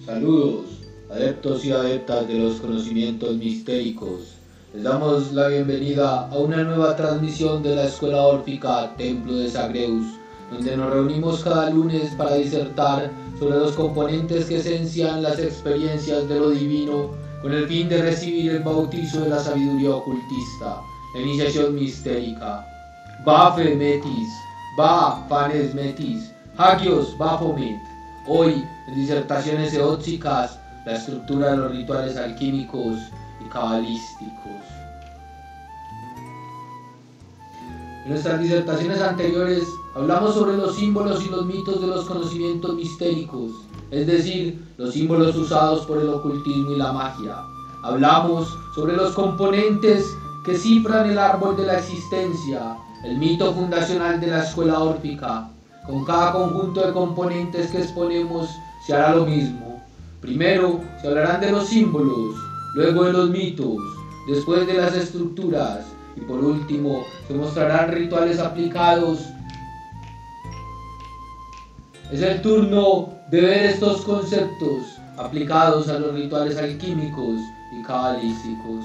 Saludos, adeptos y adeptas de los conocimientos mistéricos. Les damos la bienvenida a una nueva transmisión de la Escuela Órfica Templo de Zagreus, donde nos reunimos cada lunes para disertar sobre los componentes que esencian las experiencias de lo divino, con el fin de recibir el bautizo de la sabiduría ocultista, la iniciación mistérica. Va Fe Metis, Va Panes Metis, Hagios Baphomet. Hoy, en disertaciones eóticas, la estructura de los rituales alquímicos y cabalísticos. En nuestras disertaciones anteriores hablamos sobre los símbolos y los mitos de los conocimientos mistéricos, es decir, los símbolos usados por el ocultismo y la magia. Hablamos sobre los componentes que cifran el árbol de la existencia, el mito fundacional de la escuela órfica. Con cada conjunto de componentes que exponemos se hará lo mismo. Primero se hablarán de los símbolos, luego de los mitos, después de las estructuras y por último se mostrarán rituales aplicados. Es el turno de ver estos conceptos aplicados a los rituales alquímicos y cabalísticos.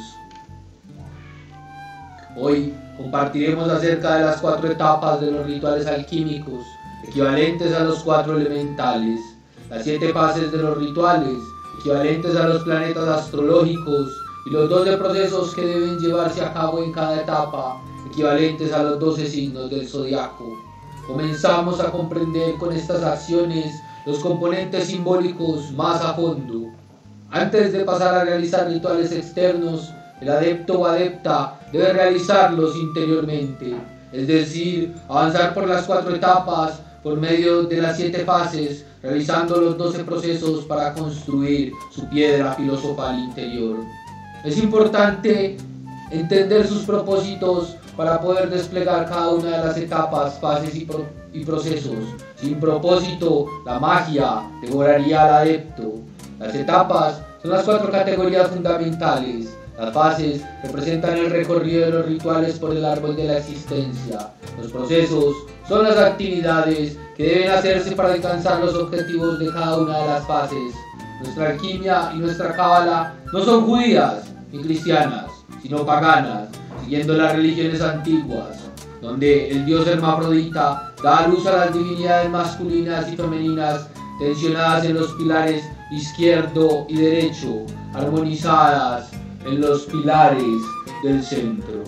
Hoy compartiremos acerca de las 4 etapas de los rituales alquímicos, equivalentes a los 4 elementales, las 7 fases de los rituales, equivalentes a los planetas astrológicos, y los 12 procesos que deben llevarse a cabo en cada etapa, equivalentes a los 12 signos del zodiaco. Comenzamos a comprender con estas acciones los componentes simbólicos más a fondo. Antes de pasar a realizar rituales externos, el adepto o adepta debe realizarlos interiormente, es decir, avanzar por las 4 etapas por medio de las 7 fases, realizando los 12 procesos para construir su piedra filosofal interior. Es importante entender sus propósitos para poder desplegar cada una de las etapas, fases y procesos. Sin propósito, la magia devoraría al adepto. Las etapas son las 4 categorías fundamentales. Las fases representan el recorrido de los rituales por el árbol de la existencia. Los procesos son las actividades que deben hacerse para alcanzar los objetivos de cada una de las fases. Nuestra alquimia y nuestra cábala no son judías ni cristianas, sino paganas, siguiendo las religiones antiguas, donde el dios hermafrodita da a luz a las divinidades masculinas y femeninas tensionadas en los pilares izquierdo y derecho, armonizadas en los pilares del centro.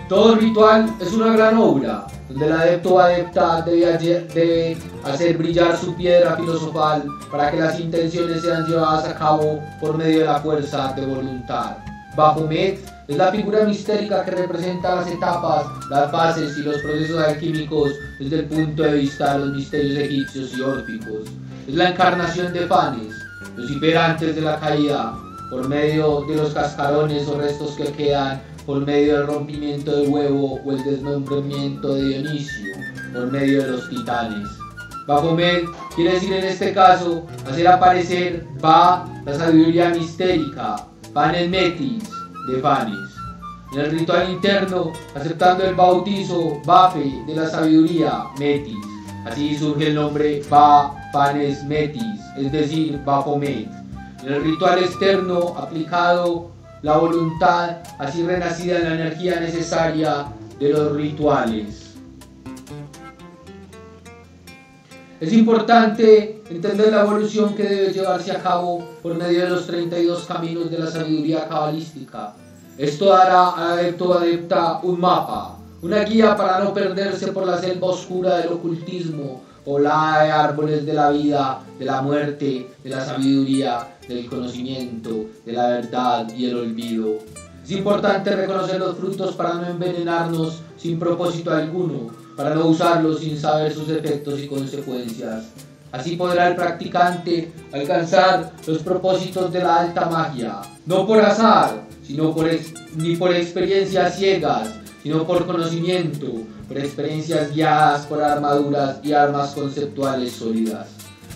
Todo ritual es una gran obra, donde el adepto o adepta debe hacer brillar su piedra filosofal para que las intenciones sean llevadas a cabo por medio de la fuerza de voluntad. Baphomet es la figura mistérica que representa las etapas, las fases y los procesos alquímicos desde el punto de vista de los misterios egipcios y órficos. Es la encarnación de Fanes, Lucifer antes de la caída, por medio de los cascarones o restos que quedan, por medio del rompimiento del huevo o el desmembramiento de Dionisio, por medio de los titanes. Baphomet quiere decir en este caso hacer aparecer Va, la sabiduría mistérica, Panes Metis, de Fanes. En el ritual interno, aceptando el bautizo Bafe de la sabiduría Metis. Así surge el nombre Va Panes Metis, es decir, Baphomet. En el ritual externo, aplicado la voluntad, así renacida en la energía necesaria de los rituales. Es importante entender la evolución que debe llevarse a cabo por medio de los 32 caminos de la sabiduría cabalística. Esto dará al adepto o adepta un mapa, una guía para no perderse por la selva oscura del ocultismo, poblada de árboles de la vida, de la muerte, de la sabiduría, del conocimiento, de la verdad y el olvido. Es importante reconocer los frutos para no envenenarnos sin propósito alguno, para no usarlos sin saber sus efectos y consecuencias. Así podrá el practicante alcanzar los propósitos de la alta magia, no por azar, ni por experiencias ciegas, sino por conocimiento, por experiencias guiadas por armaduras y armas conceptuales sólidas.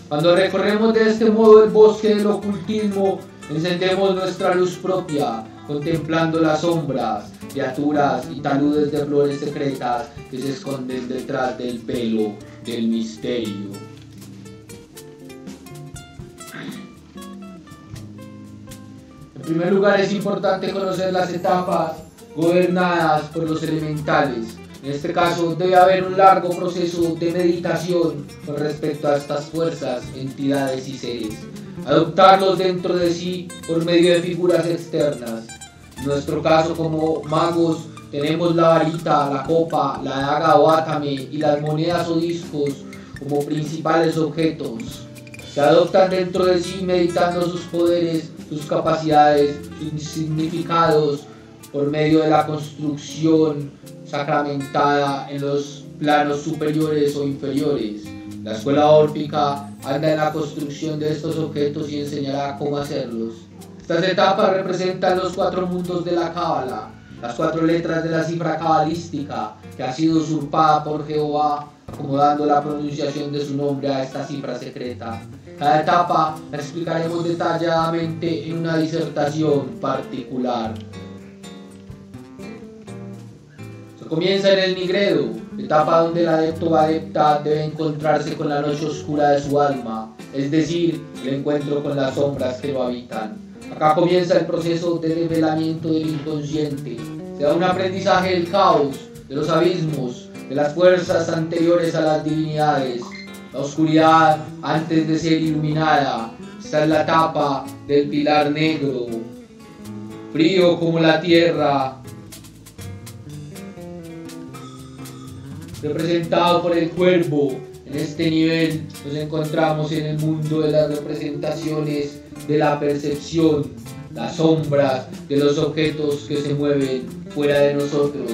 Cuando recorremos de este modo el bosque del ocultismo, encendemos nuestra luz propia, contemplando las sombras, criaturas y taludes de flores secretas que se esconden detrás del velo del misterio. En primer lugar, es importante conocer las etapas gobernadas por los elementales. En este caso, debe haber un largo proceso de meditación con respecto a estas fuerzas, entidades y seres. Adoptarlos dentro de sí por medio de figuras externas. En nuestro caso, como magos, tenemos la varita, la copa, la daga o átame y las monedas o discos como principales objetos. Se adoptan dentro de sí meditando sus poderes, sus capacidades, sus significados por medio de la construcción sacramentada en los planos superiores o inferiores. La escuela órfica anda en la construcción de estos objetos y enseñará cómo hacerlos. Estas etapas representan los 4 mundos de la cábala, las 4 letras de la cifra cabalística que ha sido usurpada por Jehová, acomodando la pronunciación de su nombre a esta cifra secreta. Cada etapa la explicaremos detalladamente en una disertación particular. Se comienza en el nigredo, etapa donde el adepto o adepta debe encontrarse con la noche oscura de su alma, es decir, el encuentro con las sombras que lo habitan. Acá comienza el proceso de develamiento del inconsciente. Se da un aprendizaje del caos, de los abismos, de las fuerzas anteriores a las divinidades. La oscuridad antes de ser iluminada. Esta es la etapa del pilar negro, frío como la tierra, representado por el cuervo. En este nivel nos encontramos en el mundo de las representaciones de la percepción, las sombras de los objetos que se mueven fuera de nosotros.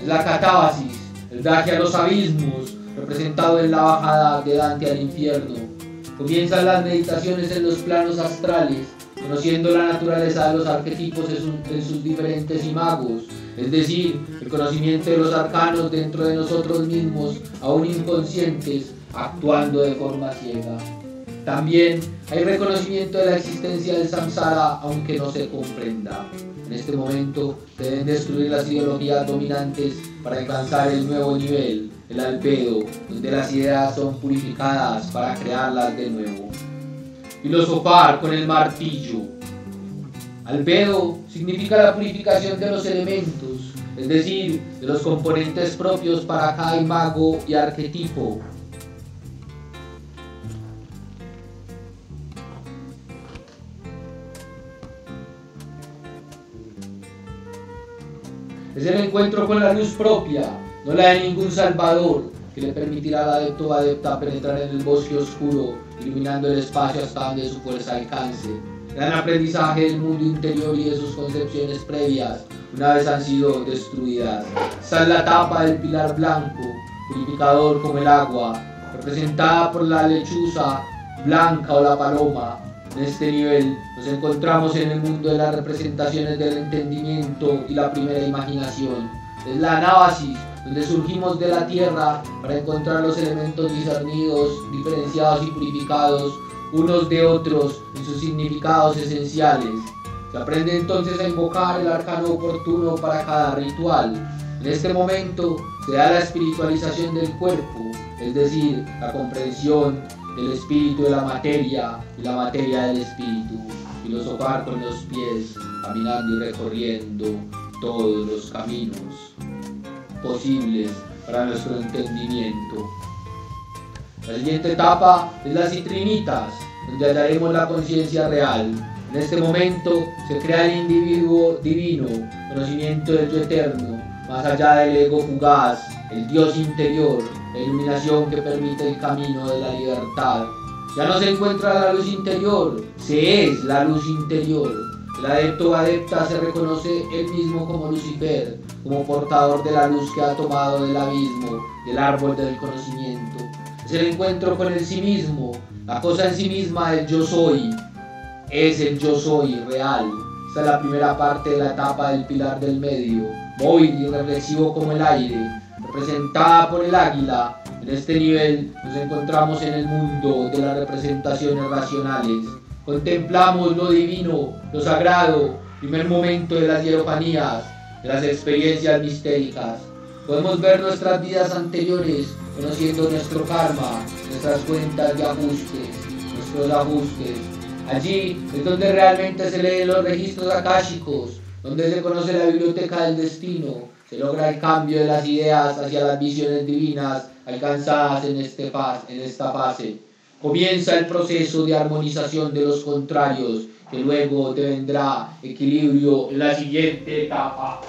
Es la catábasis, el viaje a los abismos, representado en la bajada de Dante al infierno. Comienzan las meditaciones en los planos astrales, conociendo la naturaleza de los arquetipos en sus diferentes imagos, es decir, el conocimiento de los arcanos dentro de nosotros mismos, aún inconscientes, actuando de forma ciega. También hay reconocimiento de la existencia del samsara, aunque no se comprenda. En este momento se deben destruir las ideologías dominantes para alcanzar el nuevo nivel, el albedo, donde las ideas son purificadas para crearlas de nuevo. Filosofar con el martillo. Albedo significa la purificación de los elementos, es decir, de los componentes propios para cada imago y arquetipo. Es el encuentro con la luz propia, no la de ningún salvador, que le permitirá al adepto o adepta penetrar en el bosque oscuro, iluminando el espacio hasta donde su fuerza alcance. Gran aprendizaje del mundo interior y de sus concepciones previas, una vez han sido destruidas. Esta es la etapa del pilar blanco, purificador como el agua, representada por la lechuza blanca o la paloma. En este nivel nos encontramos en el mundo de las representaciones del entendimiento y la primera imaginación. Es la anábasis, donde surgimos de la tierra para encontrar los elementos discernidos, diferenciados y purificados unos de otros en sus significados esenciales. Se aprende entonces a invocar el arcano oportuno para cada ritual. En este momento se da la espiritualización del cuerpo, es decir, la comprensión del espíritu de la materia y la materia del espíritu. Filosofar con los pies, caminando y recorriendo todos los caminos posibles para nuestro entendimiento. La siguiente etapa es las citrinitas, donde hallaremos la conciencia real. En este momento se crea el individuo divino, conocimiento del yo eterno, más allá del ego fugaz, el Dios interior, la iluminación que permite el camino de la libertad. Ya no se encuentra la luz interior, se es la luz interior. El adepto o adepta se reconoce él mismo como Lucifer, como portador de la luz que ha tomado del abismo, del árbol del conocimiento. Es el encuentro con el sí mismo, la cosa en sí misma del yo soy. Es el yo soy real. Esta es la primera parte de la etapa del pilar del medio, móvil y reflexivo como el aire, representada por el águila. En este nivel nos encontramos en el mundo de las representaciones racionales. Contemplamos lo divino, lo sagrado, primer momento de las hierofanías, de las experiencias mistéricas. Podemos ver nuestras vidas anteriores, conociendo nuestro karma, nuestras cuentas de ajustes, nuestros ajustes. Allí es donde realmente se leen los registros akáshicos, donde se conoce la biblioteca del destino, se logra el cambio de las ideas hacia las visiones divinas alcanzadas en esta fase. Comienza el proceso de armonización de los contrarios, que luego devendrá equilibrio en la siguiente etapa.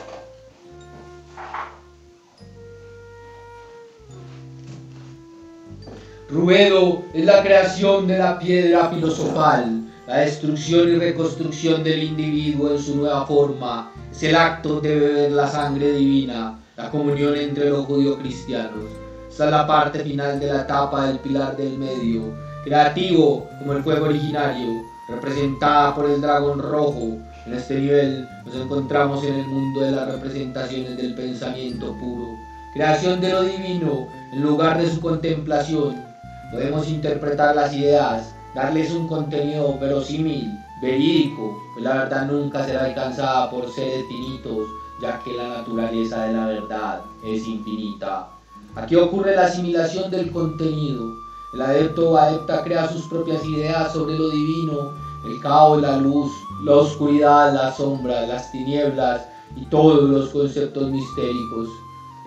Ruedo es la creación de la piedra filosofal, la destrucción y reconstrucción del individuo en su nueva forma. Es el acto de beber la sangre divina, la comunión entre los judío-cristianos. Esta es la parte final de la etapa del pilar del medio, creativo como el fuego originario, representada por el dragón rojo. En este nivel nos encontramos en el mundo de las representaciones del pensamiento puro, creación de lo divino en lugar de su contemplación. Podemos interpretar las ideas, darles un contenido verosímil, verídico, pues la verdad nunca será alcanzada por seres finitos, ya que la naturaleza de la verdad es infinita. Aquí ocurre la asimilación del contenido. El adepto o adepta crea sus propias ideas sobre lo divino, el caos, la luz, la oscuridad, las sombras, las tinieblas y todos los conceptos mistéricos.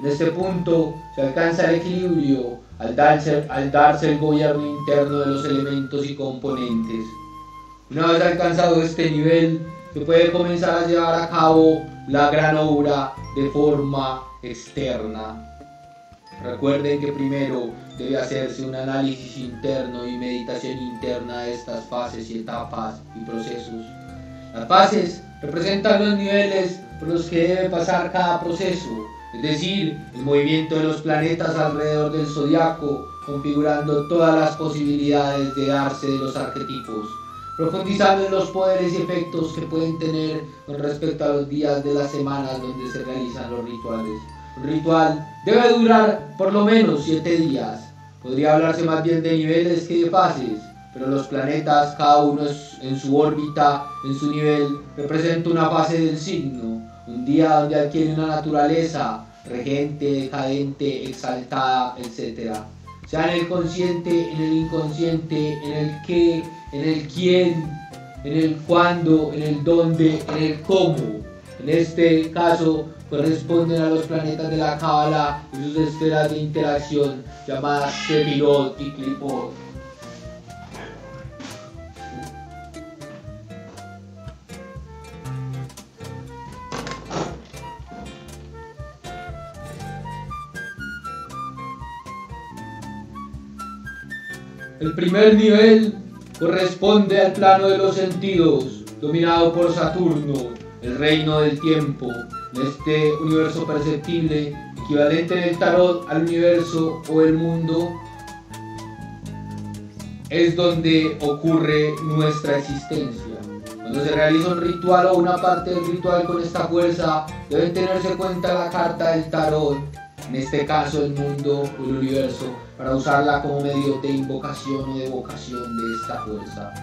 En este punto se alcanza el equilibrio al darse el gobierno interno de los elementos y componentes. Una vez alcanzado este nivel, se puede comenzar a llevar a cabo la gran obra de forma externa. Recuerden que primero debe hacerse un análisis interno y meditación interna de estas fases y etapas y procesos. Las fases representan los niveles por los que debe pasar cada proceso, es decir, el movimiento de los planetas alrededor del zodiaco, configurando todas las posibilidades de darse de los arquetipos, profundizando en los poderes y efectos que pueden tener con respecto a los días de las semanas donde se realizan los rituales. Un ritual debe durar por lo menos 7 días. Podría hablarse más bien de niveles que de fases, pero los planetas, cada uno en su órbita, en su nivel, representa una fase del signo, un día donde adquiere una naturaleza regente, decadente, exaltada, etc. Sea en el consciente, en el inconsciente, en el qué, en el quién, en el cuándo, en el dónde, en el cómo. En este caso corresponden a los planetas de la Cábala y sus esferas de interacción llamadas Sefirot y Klipot. El primer nivel corresponde al plano de los sentidos, dominado por Saturno, el reino del tiempo. En este universo perceptible, equivalente en el tarot al universo o el mundo, es donde ocurre nuestra existencia. Cuando se realiza un ritual o una parte del ritual con esta fuerza, deben tenerse en cuenta la carta del tarot, en este caso el mundo o el universo, para usarla como medio de invocación o de evocación de esta fuerza.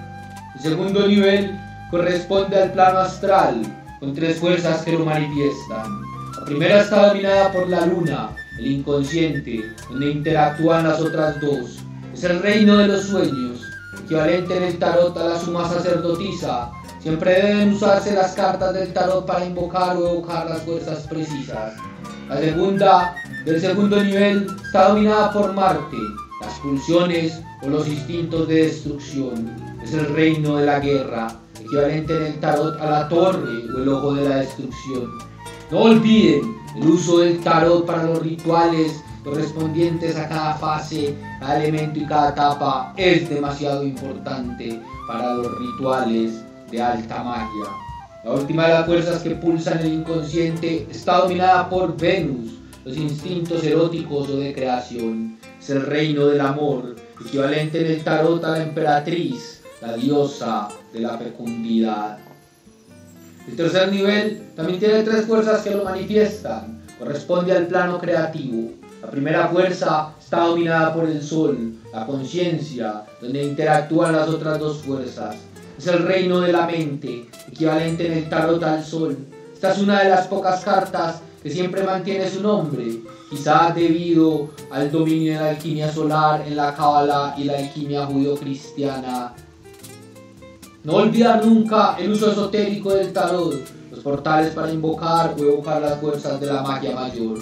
El segundo nivel corresponde al plano astral, con 3 fuerzas que lo manifiestan. La primera está dominada por la luna, el inconsciente, donde interactúan las otras 2. Es el reino de los sueños, equivalente en el tarot a la suma sacerdotisa. Siempre deben usarse las cartas del tarot para invocar o evocar las fuerzas precisas. La segunda, del segundo nivel, está dominada por Marte, las pulsiones o los instintos de destrucción. Es el reino de la guerra, equivalente en el tarot a la torre o el ojo de la destrucción. No olviden el uso del tarot para los rituales correspondientes a cada fase, cada elemento y cada etapa es demasiado importante para los rituales de alta magia. La última de las fuerzas que pulsan el inconsciente está dominada por Venus, los instintos eróticos o de creación. Es el reino del amor, equivalente en el tarot a la emperatriz, la diosa de la fecundidad. El tercer nivel también tiene 3 fuerzas que lo manifiestan, corresponde al plano creativo. La primera fuerza está dominada por el sol, la conciencia, donde interactúan las otras 2 fuerzas. Es el reino de la mente, equivalente en el tarot al sol. Esta es una de las pocas cartas que siempre mantiene su nombre, quizás debido al dominio de la alquimia solar en la Cábala y la alquimia judío-cristiana. No olvidar nunca el uso esotérico del tarot, los portales para invocar o evocar las fuerzas de la magia mayor.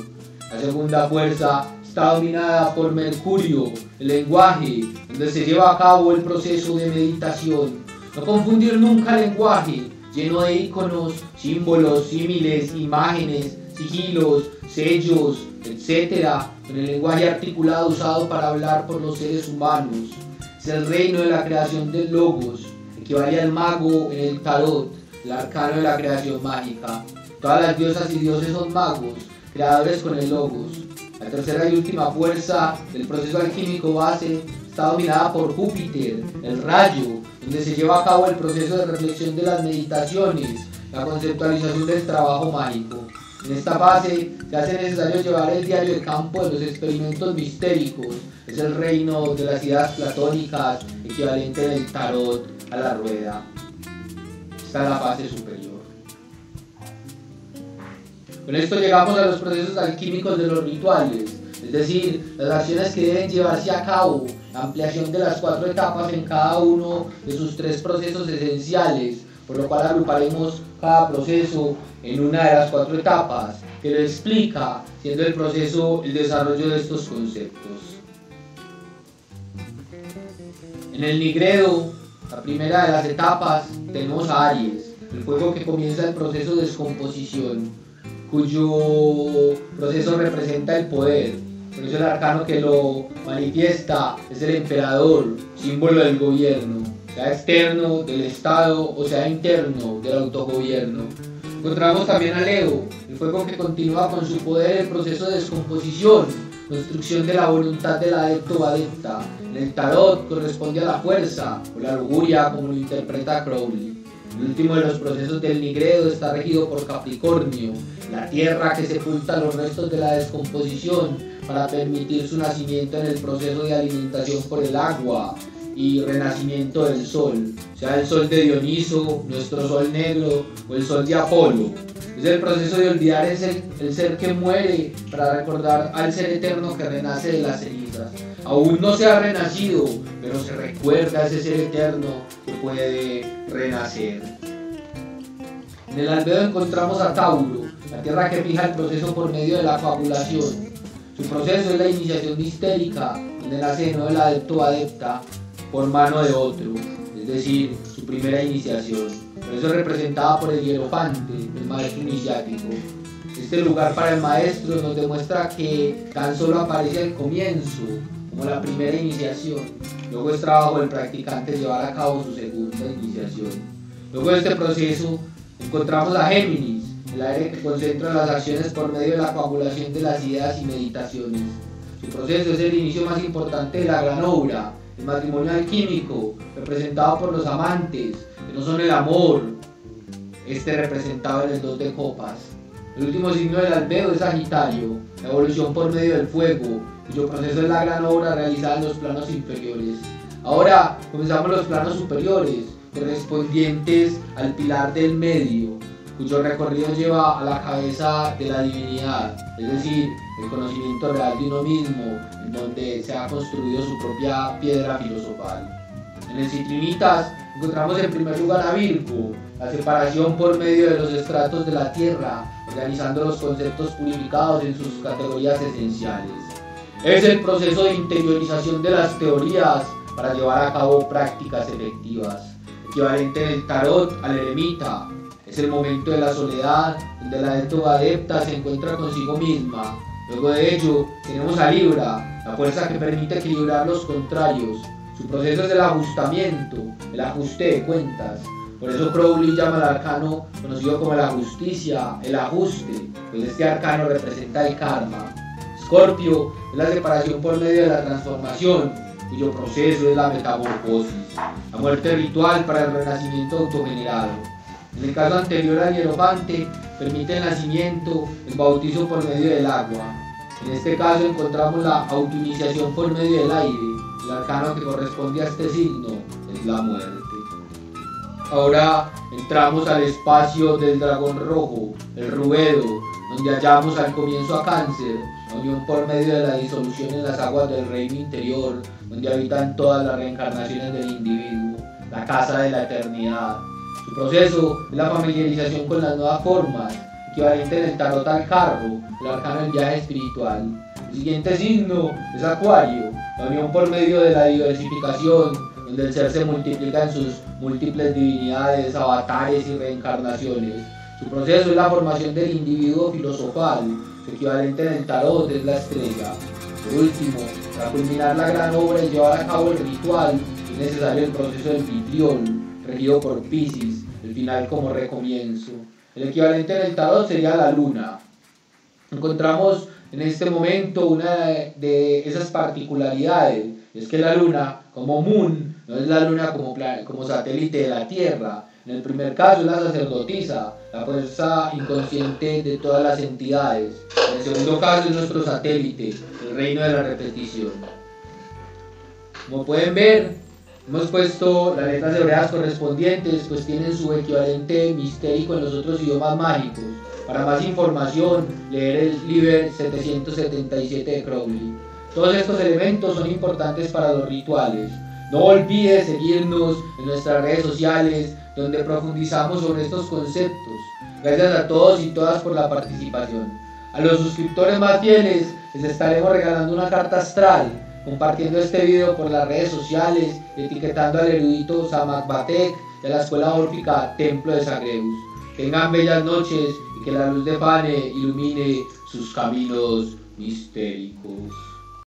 La segunda fuerza está dominada por Mercurio, el lenguaje, donde se lleva a cabo el proceso de meditación. No confundir nunca el lenguaje, lleno de iconos, símbolos, símiles, imágenes, sigilos, sellos, etc., con el lenguaje articulado usado para hablar por los seres humanos. Es el reino de la creación del logos, equivale al mago en el tarot, el arcano de la creación mágica. Todas las diosas y dioses son magos, creadores con el logos. La tercera y última fuerza del proceso alquímico base está dominada por Júpiter, el rayo, donde se lleva a cabo el proceso de reflexión de las meditaciones, la conceptualización del trabajo mágico. En esta fase se hace necesario llevar el diario de campo de los experimentos mistéricos, es el reino de las ideas platónicas, equivalente en el tarot a la rueda. Esta es la fase superior. Con esto llegamos a los procesos alquímicos de los rituales, es decir, las acciones que deben llevarse a cabo, la ampliación de las 4 etapas en cada uno de sus 3 procesos esenciales, por lo cual agruparemos cada proceso en una de las 4 etapas, que lo explica, siendo el proceso el desarrollo de estos conceptos. En el Nigredo, la primera de las etapas, tenemos a Aries, el fuego que comienza el proceso de descomposición, cuyo proceso representa el poder. Por eso el arcano que lo manifiesta es el emperador, símbolo del gobierno, sea externo del Estado o sea interno del autogobierno. Encontramos también a Leo, el fuego que continúa con su poder el proceso de descomposición, construcción de la voluntad del adepto o adepta. En el tarot corresponde a la fuerza o la lujuria, como lo interpreta Crowley. El último de los procesos del Nigredo está regido por Capricornio, la tierra que sepulta los restos de la descomposición para permitir su nacimiento en el proceso de alimentación por el agua y renacimiento del sol, sea el sol de Dioniso, nuestro sol negro o el sol de Apolo. Es el proceso de olvidar el ser que muere para recordar al ser eterno que renace de las cenizas. Aún no se ha renacido, pero se recuerda a ese ser eterno que puede renacer. En el albedo encontramos a Tauro, la tierra que fija el proceso por medio de la fabulación. Su proceso es la iniciación mistérica, donde nace de nuevo el adepto o adepta por mano de otro, es decir, su primera iniciación. Por eso es representada por el hierofante, el maestro iniciático. Este lugar para el maestro nos demuestra que tan solo aparece al comienzo, como la primera iniciación. Luego es trabajo del practicante llevar a cabo su segunda iniciación. Luego de este proceso encontramos a Géminis, el aire que concentra las acciones por medio de la coagulación de las ideas y meditaciones. Su proceso es el inicio más importante de la gran obra, el matrimonio alquímico, representado por los amantes, que no son el amor, representado en el 2 de copas. El último signo del albedo es Sagitario, la evolución por medio del fuego, cuyo proceso es la gran obra realizada en los planos inferiores. Ahora comenzamos los planos superiores, correspondientes al pilar del medio, cuyo recorrido lleva a la cabeza de la divinidad, es decir, el conocimiento real de uno mismo, en donde se ha construido su propia piedra filosofal. En el Citrinitas encontramos en primer lugar a Virgo, la separación por medio de los estratos de la tierra, organizando los conceptos purificados en sus categorías esenciales. Es el proceso de interiorización de las teorías para llevar a cabo prácticas efectivas. Equivalente en el tarot al eremita, es el momento de la soledad, donde la adepto o adepta se encuentra consigo misma. Luego de ello tenemos a Libra, la fuerza que permite equilibrar los contrarios. Su proceso es el ajustamiento, el ajuste de cuentas. Por eso Crowley llama al arcano conocido como la justicia, el ajuste, pues este arcano representa el karma. Escorpio es la separación por medio de la transformación, cuyo proceso es la metamorfosis, la muerte ritual para el renacimiento autogenerado. En el caso anterior al hierofante, permite el nacimiento, el bautizo por medio del agua. En este caso encontramos la autoiniciación por medio del aire. El arcano que corresponde a este signo es la muerte. Ahora entramos al espacio del dragón rojo, el ruedo, donde hallamos al comienzo a Cáncer, la unión por medio de la disolución en las aguas del reino interior, donde habitan todas las reencarnaciones del individuo. la casa de la eternidad. Su proceso es la familiarización con las nuevas formas, equivalente en el tarot al carro, el arcano del viaje espiritual. El siguiente signo es Acuario, la unión por medio de la diversificación, donde el ser se multiplica en sus múltiples divinidades, avatares y reencarnaciones. Su proceso es la formación del individuo filosofal, su equivalente en el tarot es la estrella. Por último, para culminar la gran obra y llevar a cabo el ritual, es necesario el proceso del anfitrión, regido por Piscis, el final como recomienzo. El equivalente en el tarot sería la luna. Encontramos en este momento una de esas particularidades, es que la luna, como moon, no es la luna como satélite de la Tierra. En el primer caso es la sacerdotisa, la fuerza inconsciente de todas las entidades. En el segundo caso es nuestro satélite, el reino de la repetición. Como pueden ver, hemos puesto las letras hebreas correspondientes, pues tienen su equivalente mistérico en los otros idiomas mágicos. Para más información, leer el Liber 777 de Crowley. Todos estos elementos son importantes para los rituales. No olvides seguirnos en nuestras redes sociales, donde profundizamos sobre estos conceptos. Gracias a todos y todas por la participación. A los suscriptores más fieles les estaremos regalando una carta astral, compartiendo este video por las redes sociales, etiquetando al erudito Samak Batek de la Escuela Órfica Templo de Zagreus. Tengan bellas noches y que la luz de Fane ilumine sus caminos mistéricos.